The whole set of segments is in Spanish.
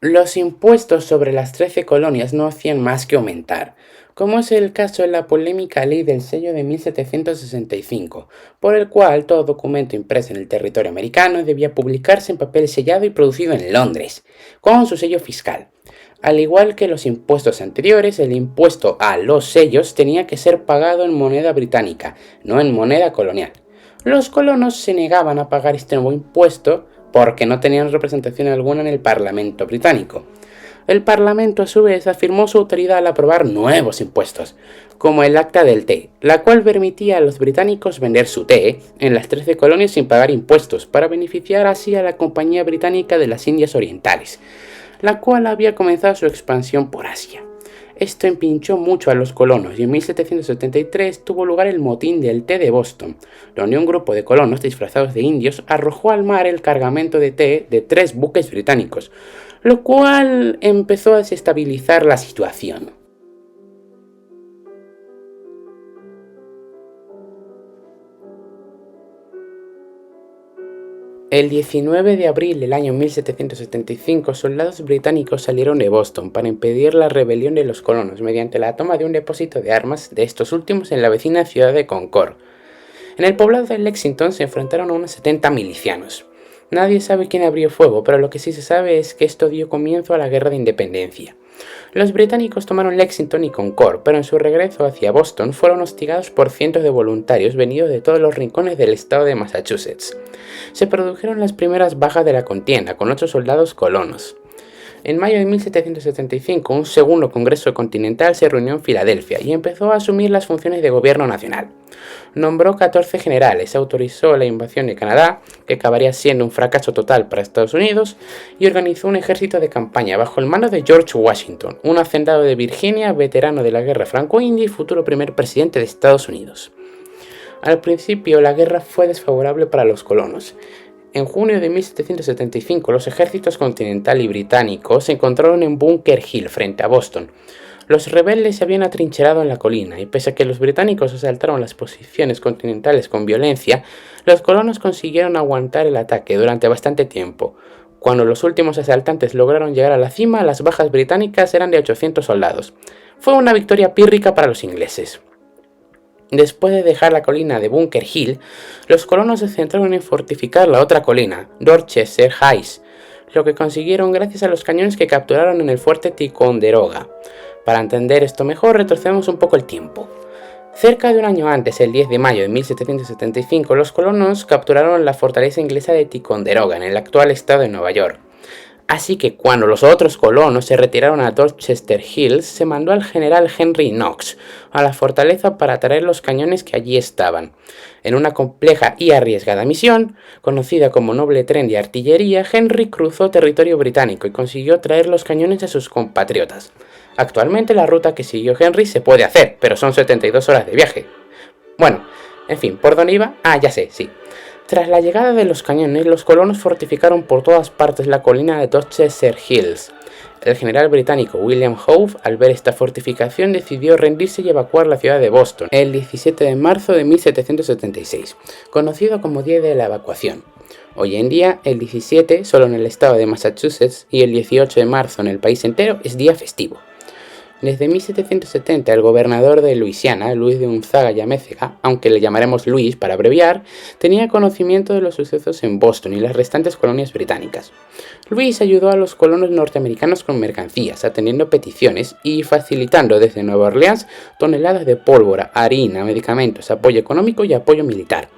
Los impuestos sobre las 13 colonias no hacían más que aumentar, como es el caso de la polémica Ley del Sello de 1765, por el cual todo documento impreso en el territorio americano debía publicarse en papel sellado y producido en Londres, con su sello fiscal. Al igual que los impuestos anteriores, el impuesto a los sellos tenía que ser pagado en moneda británica, no en moneda colonial. Los colonos se negaban a pagar este nuevo impuesto porque no tenían representación alguna en el Parlamento británico. El Parlamento a su vez afirmó su autoridad al aprobar nuevos impuestos, como el Acta del Té, la cual permitía a los británicos vender su té en las 13 colonias sin pagar impuestos, para beneficiar así a la Compañía Británica de las Indias Orientales, la cual había comenzado su expansión por Asia. Esto empinchó mucho a los colonos y en 1773 tuvo lugar el motín del té de Boston, donde un grupo de colonos disfrazados de indios arrojó al mar el cargamento de té de 3 buques británicos, lo cual empezó a desestabilizar la situación. El 19 de abril del año 1775, soldados británicos salieron de Boston para impedir la rebelión de los colonos mediante la toma de un depósito de armas de estos últimos en la vecina ciudad de Concord. En el poblado de Lexington se enfrentaron a unos 70 milicianos. Nadie sabe quién abrió fuego, pero lo que sí se sabe es que esto dio comienzo a la Guerra de Independencia. Los británicos tomaron Lexington y Concord, pero en su regreso hacia Boston fueron hostigados por cientos de voluntarios venidos de todos los rincones del estado de Massachusetts. Se produjeron las primeras bajas de la contienda, con 8 soldados colonos. En mayo de 1775, un segundo Congreso Continental se reunió en Filadelfia y empezó a asumir las funciones de gobierno nacional. Nombró 14 generales, autorizó la invasión de Canadá, que acabaría siendo un fracaso total para Estados Unidos, y organizó un ejército de campaña bajo el mando de George Washington, un hacendado de Virginia, veterano de la guerra franco-india y futuro primer presidente de Estados Unidos. Al principio, la guerra fue desfavorable para los colonos. En junio de 1775, los ejércitos continental y británico se encontraron en Bunker Hill, frente a Boston. Los rebeldes se habían atrincherado en la colina, y pese a que los británicos asaltaron las posiciones continentales con violencia, los colonos consiguieron aguantar el ataque durante bastante tiempo. Cuando los últimos asaltantes lograron llegar a la cima, las bajas británicas eran de 800 soldados. Fue una victoria pírrica para los ingleses. Después de dejar la colina de Bunker Hill, los colonos se centraron en fortificar la otra colina, Dorchester Heights, lo que consiguieron gracias a los cañones que capturaron en el fuerte Ticonderoga. Para entender esto mejor, retrocedemos un poco el tiempo. Cerca de un año antes, el 10 de mayo de 1775, los colonos capturaron la fortaleza inglesa de Ticonderoga, en el actual estado de Nueva York. Así que cuando los otros colonos se retiraron a Dorchester Hills, se mandó al general Henry Knox a la fortaleza para traer los cañones que allí estaban. En una compleja y arriesgada misión, conocida como Noble Tren de Artillería, Henry cruzó territorio británico y consiguió traer los cañones a sus compatriotas. Actualmente la ruta que siguió Henry se puede hacer, pero son 72 horas de viaje. Bueno, en fin, ¿por dónde iba? Ah, ya sé, sí. Tras la llegada de los cañones, los colonos fortificaron por todas partes la colina de Dorchester Hills. El general británico William Howe, al ver esta fortificación, decidió rendirse y evacuar la ciudad de Boston el 17 de marzo de 1776, conocido como Día de la Evacuación. Hoy en día, el 17 solo en el estado de Massachusetts y el 18 de marzo en el país entero es día festivo. Desde 1770, el gobernador de Luisiana, Luis de Unzaga y Amézaga, aunque le llamaremos Luis para abreviar, tenía conocimiento de los sucesos en Boston y las restantes colonias británicas. Luis ayudó a los colonos norteamericanos con mercancías, atendiendo peticiones y facilitando desde Nueva Orleans toneladas de pólvora, harina, medicamentos, apoyo económico y apoyo militar.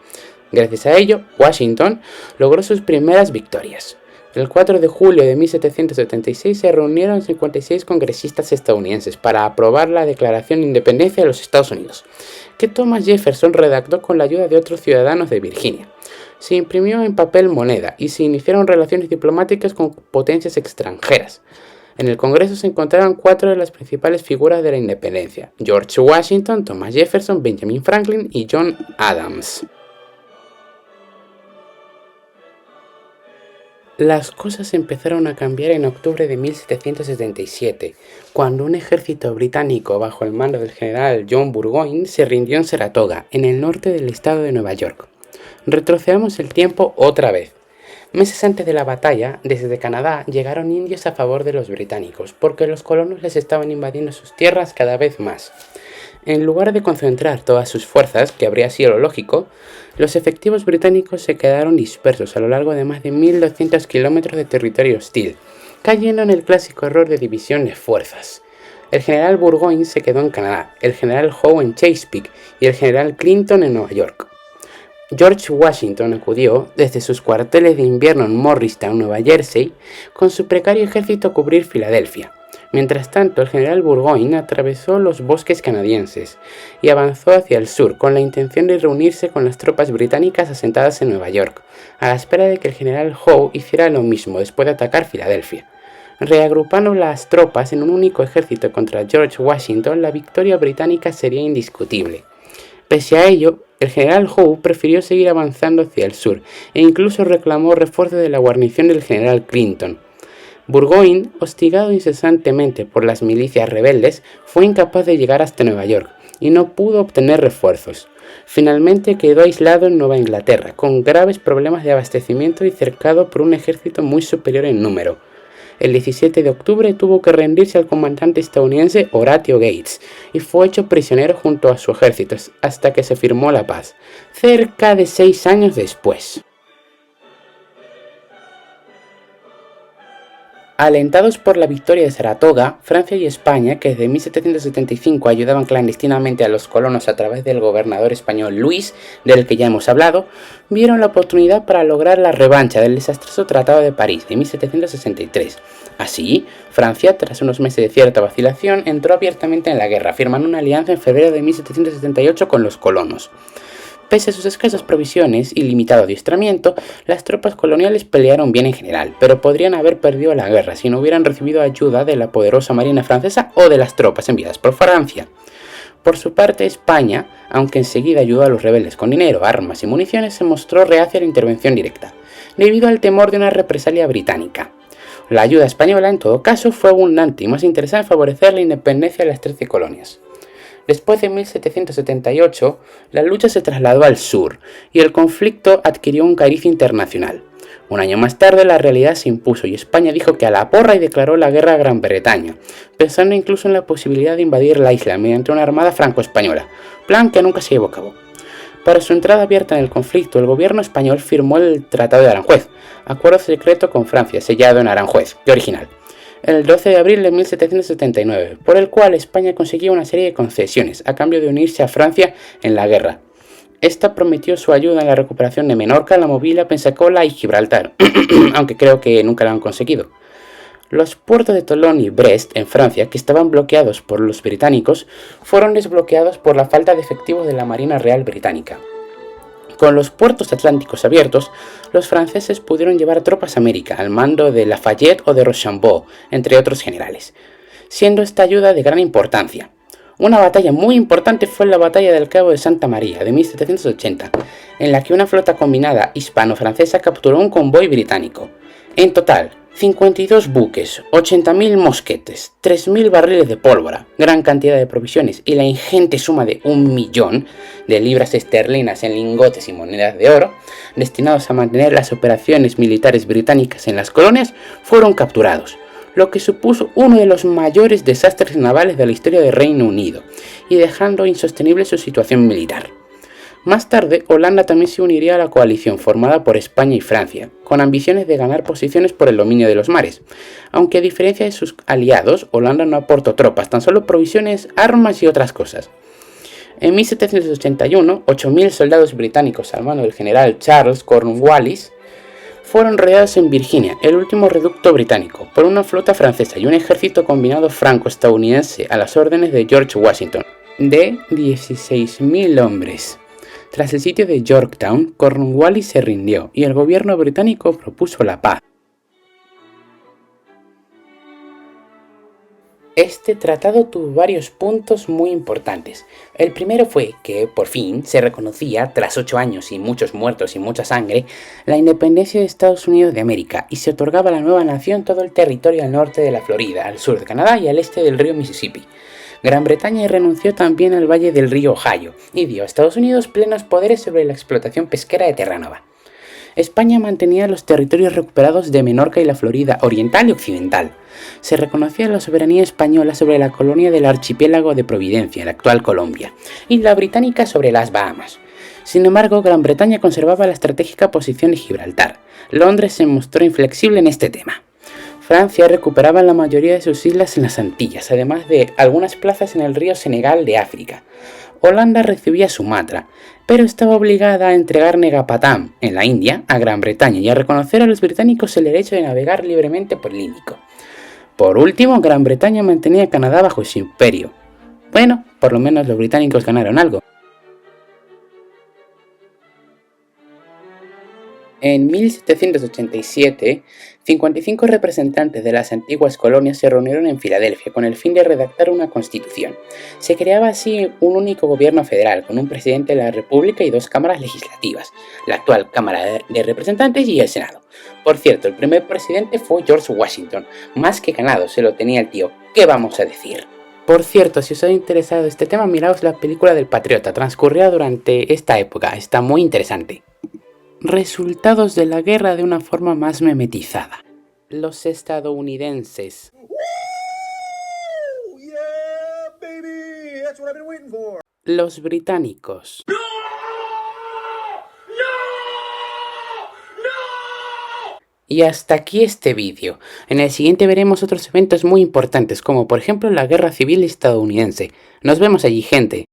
Gracias a ello, Washington logró sus primeras victorias. El 4 de julio de 1776 se reunieron 56 congresistas estadounidenses para aprobar la Declaración de Independencia de los Estados Unidos, que Thomas Jefferson redactó con la ayuda de otros ciudadanos de Virginia. Se imprimió en papel moneda y se iniciaron relaciones diplomáticas con potencias extranjeras. En el Congreso se encontraron 4 de las principales figuras de la independencia: George Washington, Thomas Jefferson, Benjamin Franklin y John Adams. Las cosas empezaron a cambiar en octubre de 1777, cuando un ejército británico bajo el mando del general John Burgoyne se rindió en Saratoga, en el norte del estado de Nueva York. Retrocedamos el tiempo otra vez. Meses antes de la batalla, desde Canadá llegaron indios a favor de los británicos, porque los colonos les estaban invadiendo sus tierras cada vez más. En lugar de concentrar todas sus fuerzas, que habría sido lo lógico, los efectivos británicos se quedaron dispersos a lo largo de más de 1.200 kilómetros de territorio hostil, cayendo en el clásico error de división de fuerzas. El general Burgoyne se quedó en Canadá, el general Howe en Chesapeake y el general Clinton en Nueva York. George Washington acudió desde sus cuarteles de invierno en Morristown, Nueva Jersey, con su precario ejército a cubrir Filadelfia. Mientras tanto, el general Burgoyne atravesó los bosques canadienses y avanzó hacia el sur con la intención de reunirse con las tropas británicas asentadas en Nueva York, a la espera de que el general Howe hiciera lo mismo después de atacar Filadelfia. Reagrupando las tropas en un único ejército contra George Washington, la victoria británica sería indiscutible. Pese a ello, el general Howe prefirió seguir avanzando hacia el sur e incluso reclamó refuerzo de la guarnición del general Clinton. Burgoyne, hostigado incesantemente por las milicias rebeldes, fue incapaz de llegar hasta Nueva York y no pudo obtener refuerzos. Finalmente quedó aislado en Nueva Inglaterra, con graves problemas de abastecimiento y cercado por un ejército muy superior en número. El 17 de octubre tuvo que rendirse al comandante estadounidense Horatio Gates y fue hecho prisionero junto a su ejército hasta que se firmó la paz, cerca de 6 años después. Alentados por la victoria de Saratoga, Francia y España, que desde 1775 ayudaban clandestinamente a los colonos a través del gobernador español Luis, del que ya hemos hablado, vieron la oportunidad para lograr la revancha del desastroso Tratado de París de 1763. Así, Francia, tras unos meses de cierta vacilación, entró abiertamente en la guerra, firmando una alianza en febrero de 1778 con los colonos. Pese a sus escasas provisiones y limitado adiestramiento, las tropas coloniales pelearon bien en general, pero podrían haber perdido la guerra si no hubieran recibido ayuda de la poderosa marina francesa o de las tropas enviadas por Francia. Por su parte, España, aunque enseguida ayudó a los rebeldes con dinero, armas y municiones, se mostró reacia a la intervención directa, debido al temor de una represalia británica. La ayuda española, en todo caso, fue abundante y más interesada en favorecer la independencia de las 13 colonias. Después de 1778, la lucha se trasladó al sur y el conflicto adquirió un cariz internacional. Un año más tarde la realidad se impuso y España dijo que a la porra y declaró la guerra a Gran Bretaña, pensando incluso en la posibilidad de invadir la isla mediante una armada franco-española, plan que nunca se llevó a cabo. Para su entrada abierta en el conflicto, el gobierno español firmó el Tratado de Aranjuez, acuerdo secreto con Francia, sellado en Aranjuez, de original, el 12 de abril de 1779, por el cual España conseguía una serie de concesiones a cambio de unirse a Francia en la guerra. Esta prometió su ayuda en la recuperación de Menorca, La Movila, Pensacola y Gibraltar, aunque creo que nunca lo han conseguido. Los puertos de Toulon y Brest, en Francia, que estaban bloqueados por los británicos, fueron desbloqueados por la falta de efectivos de la Marina Real Británica. Con los puertos atlánticos abiertos, los franceses pudieron llevar tropas a América al mando de Lafayette o de Rochambeau, entre otros generales, siendo esta ayuda de gran importancia. Una batalla muy importante fue la Batalla del Cabo de Santa María de 1780, en la que una flota combinada hispano-francesa capturó un convoy británico. En total, 52 buques, 80.000 mosquetes, 3.000 barriles de pólvora, gran cantidad de provisiones y la ingente suma de 1.000.000 de libras esterlinas en lingotes y monedas de oro, destinados a mantener las operaciones militares británicas en las colonias, fueron capturados, lo que supuso uno de los mayores desastres navales de la historia del Reino Unido y dejando insostenible su situación militar. Más tarde, Holanda también se uniría a la coalición formada por España y Francia, con ambiciones de ganar posiciones por el dominio de los mares, aunque a diferencia de sus aliados, Holanda no aportó tropas, tan solo provisiones, armas y otras cosas. En 1781, 8.000 soldados británicos al mando del general Charles Cornwallis fueron rodeados en Virginia, el último reducto británico, por una flota francesa y un ejército combinado franco-estadounidense a las órdenes de George Washington, de 16.000 hombres. Tras el sitio de Yorktown, Cornwallis se rindió y el gobierno británico propuso la paz. Este tratado tuvo varios puntos muy importantes. El primero fue que, por fin, se reconocía, tras 8 años y muchos muertos y mucha sangre, la independencia de Estados Unidos de América y se otorgaba a la nueva nación todo el territorio al norte de la Florida, al sur de Canadá y al este del río Mississippi. Gran Bretaña renunció también al valle del río Ohio y dio a Estados Unidos plenos poderes sobre la explotación pesquera de Terranova. España mantenía los territorios recuperados de Menorca y la Florida oriental y occidental. Se reconocía la soberanía española sobre la colonia del archipiélago de Providencia, la actual Colombia, y la británica sobre las Bahamas. Sin embargo, Gran Bretaña conservaba la estratégica posición de Gibraltar. Londres se mostró inflexible en este tema. Francia recuperaba la mayoría de sus islas en las Antillas, además de algunas plazas en el río Senegal de África. Holanda recibía Sumatra, pero estaba obligada a entregar Negapatam, en la India, a Gran Bretaña y a reconocer a los británicos el derecho de navegar libremente por el Índico. Por último, Gran Bretaña mantenía a Canadá bajo su imperio. Bueno, por lo menos los británicos ganaron algo. En 1787, 55 representantes de las antiguas colonias se reunieron en Filadelfia con el fin de redactar una constitución. Se creaba así un único gobierno federal, con un presidente de la República y dos cámaras legislativas, la actual Cámara de Representantes y el Senado. Por cierto, el primer presidente fue George Washington, más que ganado, se lo tenía el tío. ¿Qué vamos a decir? Por cierto, si os ha interesado este tema, miraos la película del Patriota, transcurrida durante esta época, está muy interesante. Resultados de la guerra de una forma más memetizada. Los estadounidenses. Los británicos. Y hasta aquí este vídeo. En el siguiente veremos otros eventos muy importantes, como por ejemplo la Guerra Civil estadounidense. Nos vemos allí, gente.